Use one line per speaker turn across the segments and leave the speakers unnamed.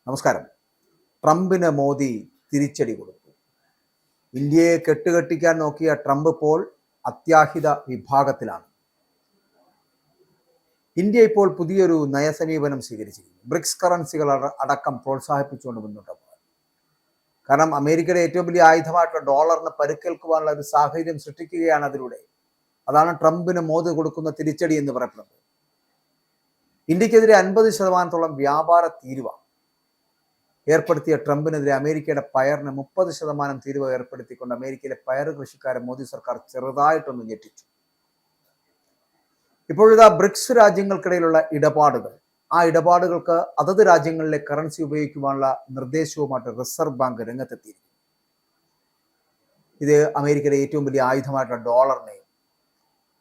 നമസ്കാരം. ട്രംപിന് മോദി തിരിച്ചടി കൊടുത്തു. ഇന്ത്യയെ കെട്ടുകെട്ടിക്കാൻ നോക്കിയ ട്രംപ് ഇപ്പോൾ അത്യാഹിത വിഭാഗത്തിലാണ്. ഇന്ത്യ ഇപ്പോൾ പുതിയൊരു നയസമീപനം സ്വീകരിച്ചിരിക്കുന്നു. ബ്രിക്സ് കറൻസികൾ അടക്കം പ്രോത്സാഹിപ്പിച്ചുകൊണ്ട് മുന്നോട്ട് പോകാൻ. കാരണം അമേരിക്കയുടെ ഏറ്റവും വലിയ ആയുധമായിട്ടുള്ള ഡോളറിന് പരുക്കേൽക്കുവാനുള്ള ഒരു സാഹചര്യം സൃഷ്ടിക്കുകയാണ് അതിലൂടെ. അതാണ് ട്രംപിന് മോദി കൊടുക്കുന്ന തിരിച്ചടി എന്ന് പറയപ്പെടുന്നത്. ഇന്ത്യക്കെതിരെ 50% വ്യാപാര തീരുവ ഏർപ്പെടുത്തിയ ട്രംപിനെതിരെ അമേരിക്കയുടെ പയറിന് 30% തീരുവ ഏർപ്പെടുത്തിക്കൊണ്ട് അമേരിക്കയിലെ പയർ കൃഷിക്കാരെ മോദി സർക്കാർ ചെറുതായിട്ടൊന്ന് ഞെട്ടിച്ചു. ഇപ്പോഴിതാ ബ്രിക്സ് രാജ്യങ്ങൾക്കിടയിലുള്ള ഇടപാടുകൾ, ആ ഇടപാടുകൾക്ക് അതത് രാജ്യങ്ങളിലെ കറൻസി ഉപയോഗിക്കുവാനുള്ള നിർദ്ദേശവുമായിട്ട് റിസർവ് ബാങ്ക് രംഗത്തെത്തിയിരിക്കുന്നു. ഇത് അമേരിക്കയിലെ ഏറ്റവും വലിയ ആയുധമായിട്ടുള്ള ഡോളറിനെ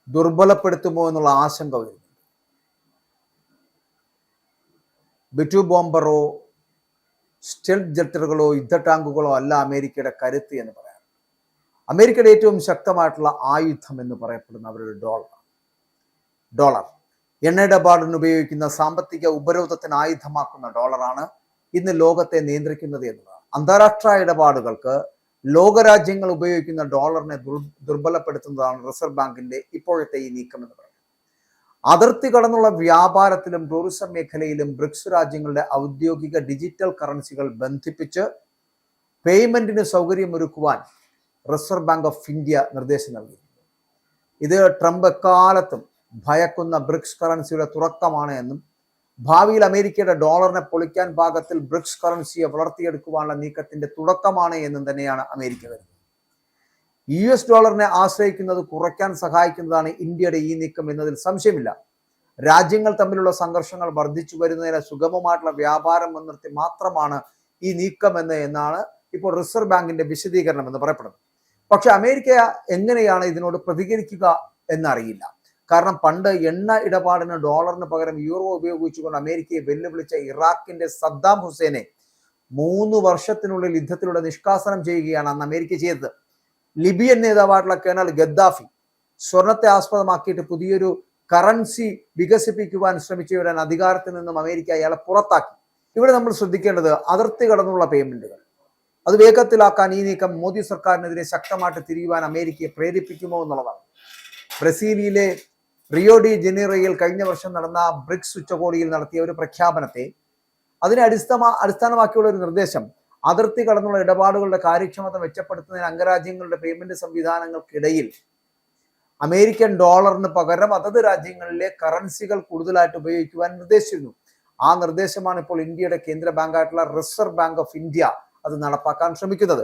ദുർബലപ്പെടുത്തുമോ എന്നുള്ള ആശങ്ക വരുന്നു. ബിറ്റു ബോംബറോ സ്റ്റെൽത്ത് ജെറ്ററുകളോ യുദ്ധ ടാങ്കുകളോ അല്ല അമേരിക്കയുടെ കരുത്ത് എന്ന് പറയാം. അമേരിക്കയുടെ ഏറ്റവും ശക്തമായിട്ടുള്ള ആയുധം എന്ന് പറയപ്പെടുന്ന അവരുടെ ഡോളർ എണ്ണയിടപാടിന് ഉപയോഗിക്കുന്ന സാമ്പത്തിക ഉപരോധത്തിന് ആയുധമാക്കുന്ന ഡോളറാണ് ഇന്ന് ലോകത്തെ നിയന്ത്രിക്കുന്നത് എന്നതാണ്. അന്താരാഷ്ട്ര ഇടപാടുകൾക്ക് ലോകരാജ്യങ്ങൾ ഉപയോഗിക്കുന്ന ഡോളറിനെ ദുർബലപ്പെടുത്തുന്നതാണ് റിസർവ് ബാങ്കിന്റെ ഇപ്പോഴത്തെ ഈ നീക്കം എന്ന് പറയുന്നത്. അതിർത്തി കടന്നുള്ള വ്യാപാരത്തിലും ടൂറിസം മേഖലയിലും ബ്രിക്സ് രാജ്യങ്ങളുടെ ഔദ്യോഗിക ഡിജിറ്റൽ കറൻസികൾ ബന്ധിപ്പിച്ച് പേയ്മെന്റിന് സൗകര്യമൊരുക്കുവാൻ റിസർവ് ബാങ്ക് ഓഫ് ഇന്ത്യ നിർദ്ദേശം നൽകി. ഇത് ട്രംപ് എക്കാലത്തും ഭയക്കുന്ന ബ്രിക്സ് കറൻസിയുടെ തുടക്കമാണ് എന്നും ഭാവിയിൽ അമേരിക്കയുടെ ഡോളറിനെ പൊളിക്കാൻ പാകത്തിൽ ബ്രിക്സ് കറൻസിയെ വളർത്തിയെടുക്കുവാനുള്ള നീക്കത്തിന്റെ തുടക്കമാണ് എന്നും തന്നെയാണ് അമേരിക്ക കരുതുന്നത്. US ഡോളറിനെ ആശ്രയിക്കുന്നത് കുറയ്ക്കാൻ സഹായിക്കുന്നതാണ് ഇന്ത്യയുടെ ഈ നീക്കം എന്നതിൽ സംശയമില്ല. രാജ്യങ്ങൾ തമ്മിലുള്ള സംഘർഷങ്ങൾ വർദ്ധിച്ചു വരുന്നതിന് സുഗമമായിട്ടുള്ള വ്യാപാരം മുൻനിർത്തി മാത്രമാണ് ഈ നീക്കം എന്നാണ് ഇപ്പോൾ റിസർവ് ബാങ്കിന്റെ വിശദീകരണം എന്ന് പറയപ്പെടുന്നത്. പക്ഷെ അമേരിക്ക എങ്ങനെയാണ് ഇതിനോട് പ്രതികരിക്കുക എന്നറിയില്ല. കാരണം പണ്ട് എണ്ണ ഇടപാടിന് ഡോളറിന് പകരം യൂറോ ഉപയോഗിച്ചുകൊണ്ട് അമേരിക്കയെ വെല്ലുവിളിച്ച ഇറാഖിന്റെ സദ്ദാം ഹുസൈനെ 3 വർഷത്തിനുള്ളിൽ യുദ്ധത്തിലൂടെ നിഷ്കാസനം ചെയ്യുകയാണ് അന്ന് അമേരിക്ക ചെയ്തത്. ലിബിയൻ നേതാവായിട്ടുള്ള കേണൽ ഗദ്ദാഫി സ്വർണത്തെ ആസ്പദമാക്കിയിട്ട് പുതിയൊരു കറൻസി വികസിപ്പിക്കുവാൻ ശ്രമിച്ചവരാൻ അധികാരത്തിൽ നിന്നും അമേരിക്ക അയാളെ പുറത്താക്കി. ഇവിടെ നമ്മൾ ശ്രദ്ധിക്കേണ്ടത് അതിർത്തി കടന്നുള്ള പേയ്മെന്റുകൾ അത് വേഗത്തിലാക്കാൻ ഈ നീക്കം മോദി സർക്കാരിനെതിരെ ശക്തമായിട്ട് തിരിയുവാൻ അമേരിക്കയെ പ്രേരിപ്പിക്കുമോ എന്നുള്ളതാണ്. ബ്രസീലിലെ റിയോ ഡി ജനീറോയിൽ കഴിഞ്ഞ വർഷം നടന്ന ബ്രിക്സ് ഉച്ചകോടിയിൽ നടത്തിയ ഒരു പ്രഖ്യാപനത്തെ അതിനെ അടിസ്ഥാനമാക്കിയുള്ള ഒരു നിർദ്ദേശം അതിർത്തി കടന്നുള്ള ഇടപാടുകളുടെ കാര്യക്ഷമത മെച്ചപ്പെടുത്തുന്നതിന് അംഗരാജ്യങ്ങളുടെ പേയ്മെന്റ് സംവിധാനങ്ങൾക്കിടയിൽ അമേരിക്കൻ ഡോളറിന് പകരം അതത് രാജ്യങ്ങളിലെ കറൻസികൾ കൂടുതലായിട്ട് ഉപയോഗിക്കുവാൻ നിർദ്ദേശിച്ചിരുന്നു. ആ നിർദ്ദേശമാണ് ഇപ്പോൾ ഇന്ത്യയുടെ കേന്ദ്ര ബാങ്കായിട്ടുള്ള റിസർവ് ബാങ്ക് ഓഫ് ഇന്ത്യ അത് നടപ്പാക്കാൻ ശ്രമിക്കുന്നത്.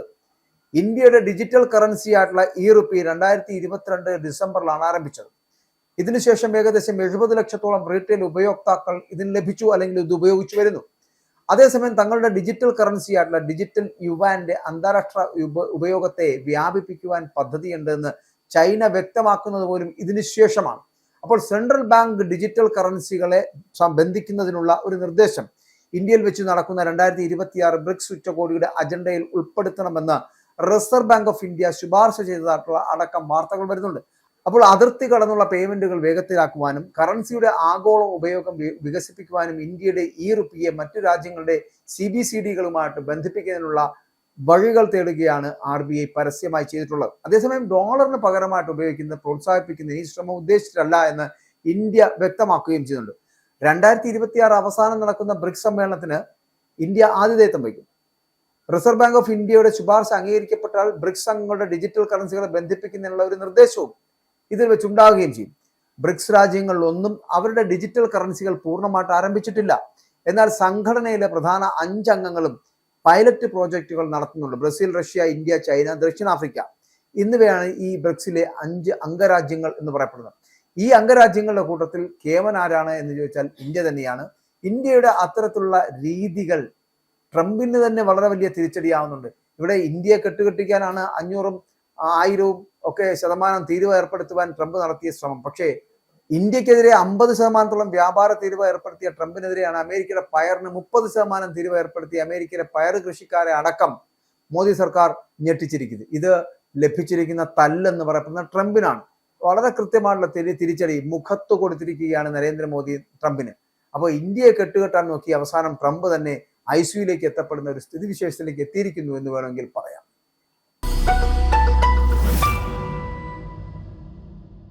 ഇന്ത്യയുടെ ഡിജിറ്റൽ കറൻസി ആയിട്ടുള്ള ഈ റുപ്പി 2022 ഡിസംബറിലാണ് ആരംഭിച്ചത്. ഇതിനുശേഷം ഏകദേശം 70 ലക്ഷത്തോളം റീറ്റെയിൽ ഉപയോക്താക്കൾ ഇതിന് ലഭിച്ചു അല്ലെങ്കിൽ ഇത് ഉപയോഗിച്ചു വരുന്നു. അതേസമയം തങ്ങളുടെ ഡിജിറ്റൽ കറൻസി ആയിട്ടുള്ള ഡിജിറ്റൽ യുവാന്റെ അന്താരാഷ്ട്ര ഉപയോഗത്തെ വ്യാപിപ്പിക്കുവാൻ പദ്ധതിയുണ്ടെന്ന് ചൈന വ്യക്തമാക്കുന്നത് പോലും ഇതിനു ശേഷമാണ്. അപ്പോൾ സെൻട്രൽ ബാങ്ക് ഡിജിറ്റൽ കറൻസികളെ ബന്ധിക്കുന്നതിനുള്ള ഒരു നിർദ്ദേശം ഇന്ത്യയിൽ വെച്ച് നടക്കുന്ന 2026 ബ്രിക്സ് ഉച്ചകോടിയുടെ അജണ്ടയിൽ ഉൾപ്പെടുത്തണമെന്ന് റിസർവ് ബാങ്ക് ഓഫ് ഇന്ത്യ ശുപാർശ ചെയ്തതായിട്ടുള്ള അടക്കം വാർത്തകൾ വരുന്നുണ്ട്. അപ്പോൾ അതിർത്തി കടന്നുള്ള പേയ്മെന്റുകൾ വേഗത്തിലാക്കുവാനും കറൻസിയുടെ ആഗോള ഉപയോഗം വികസിപ്പിക്കുവാനും ഇന്ത്യയുടെ ഈ റുപ്പിയെ മറ്റു രാജ്യങ്ങളുടെ CBCDകളുമായിട്ട് ബന്ധിപ്പിക്കുന്നതിനുള്ള വഴികൾ തേടുകയാണ് RBI പരസ്യമായി ചെയ്തിട്ടുള്ളത്. അതേസമയം ഡോളറിന് പകരമായിട്ട് പ്രോത്സാഹിപ്പിക്കുന്ന ഈ ശ്രമം ഉദ്ദേശിച്ചിട്ടല്ല എന്ന് ഇന്ത്യ വ്യക്തമാക്കുകയും ചെയ്യുന്നുണ്ട്. 2026 അവസാനം നടക്കുന്ന ബ്രിക്സ് സമ്മേളനത്തിന് ഇന്ത്യ ആതിഥേയത്വം വഹിക്കും. റിസർവ് ബാങ്ക് ഓഫ് ഇന്ത്യയുടെ ശുപാർശ അംഗീകരിക്കപ്പെട്ടാൽ ബ്രിക്സ് അംഗങ്ങളുടെ ഡിജിറ്റൽ കറൻസികളെ ബന്ധിപ്പിക്കുന്നതിനുള്ള ഒരു നിർദ്ദേശവും ഇതിൽ വെച്ചുണ്ടാവുകയും ചെയ്യും. ബ്രിക്സ് രാജ്യങ്ങളിലൊന്നും അവരുടെ ഡിജിറ്റൽ കറൻസികൾ പൂർണ്ണമായിട്ട് ആരംഭിച്ചിട്ടില്ല. എന്നാൽ സംഘടനയിലെ പ്രധാന 5 അംഗങ്ങളും പൈലറ്റ് പ്രോജക്റ്റുകൾ നടത്തുന്നുണ്ട്. ബ്രസീൽ, റഷ്യ, ഇന്ത്യ, ചൈന, ദക്ഷിണാഫ്രിക്ക എന്നിവയാണ് ഈ ബ്രിക്സിലെ 5 അംഗരാജ്യങ്ങൾ എന്ന് പറയപ്പെടുന്നത്. ഈ അംഗരാജ്യങ്ങളുടെ കൂട്ടത്തിൽ കേവൻ ആരാണ് എന്ന് ചോദിച്ചാൽ ഇന്ത്യ തന്നെയാണ്. ഇന്ത്യയുടെ അത്തരത്തിലുള്ള രീതികൾ ട്രംപിന് തന്നെ വളരെ വലിയ തിരിച്ചടിയാവുന്നുണ്ട്. ഇവിടെ ഇന്ത്യയെ കെട്ടുകെട്ടിക്കാനാണ് 500ഉം 1000ഉം ഒക്കെ ശതമാനം തീരുവ ഏർപ്പെടുത്തുവാൻ ട്രംപ് നടത്തിയ ശ്രമം. പക്ഷേ ഇന്ത്യക്കെതിരെ 50% വ്യാപാര തീരുവ ഏർപ്പെടുത്തിയ ട്രംപിനെതിരെയാണ് അമേരിക്കയുടെ പയറിന് 30% തീരുവ ഏർപ്പെടുത്തിയ അമേരിക്കയിലെ പയർ കൃഷിക്കാരെ അടക്കം മോദി സർക്കാർ ഞെട്ടിച്ചിരിക്കുന്നത്. ഇത് ലഭിച്ചിരിക്കുന്ന തല്ലെന്ന് പറയപ്പെടുന്ന ട്രംപിനാണ്. വളരെ കൃത്യമായിട്ടുള്ള തിരിച്ചടി മുഖത്ത് കൊടുത്തിരിക്കുകയാണ് നരേന്ദ്രമോദി ട്രംപിന്. അപ്പോൾ ഇന്ത്യയെ കെട്ടുകെട്ടാൻ നോക്കി അവസാനം ട്രംപ് തന്നെ ICUയിലേക്ക് എത്തപ്പെടുന്ന ഒരു സ്ഥിതിവിശേഷത്തിലേക്ക് എത്തിയിരിക്കുന്നു എന്ന് വേണമെങ്കിൽ പറയാം.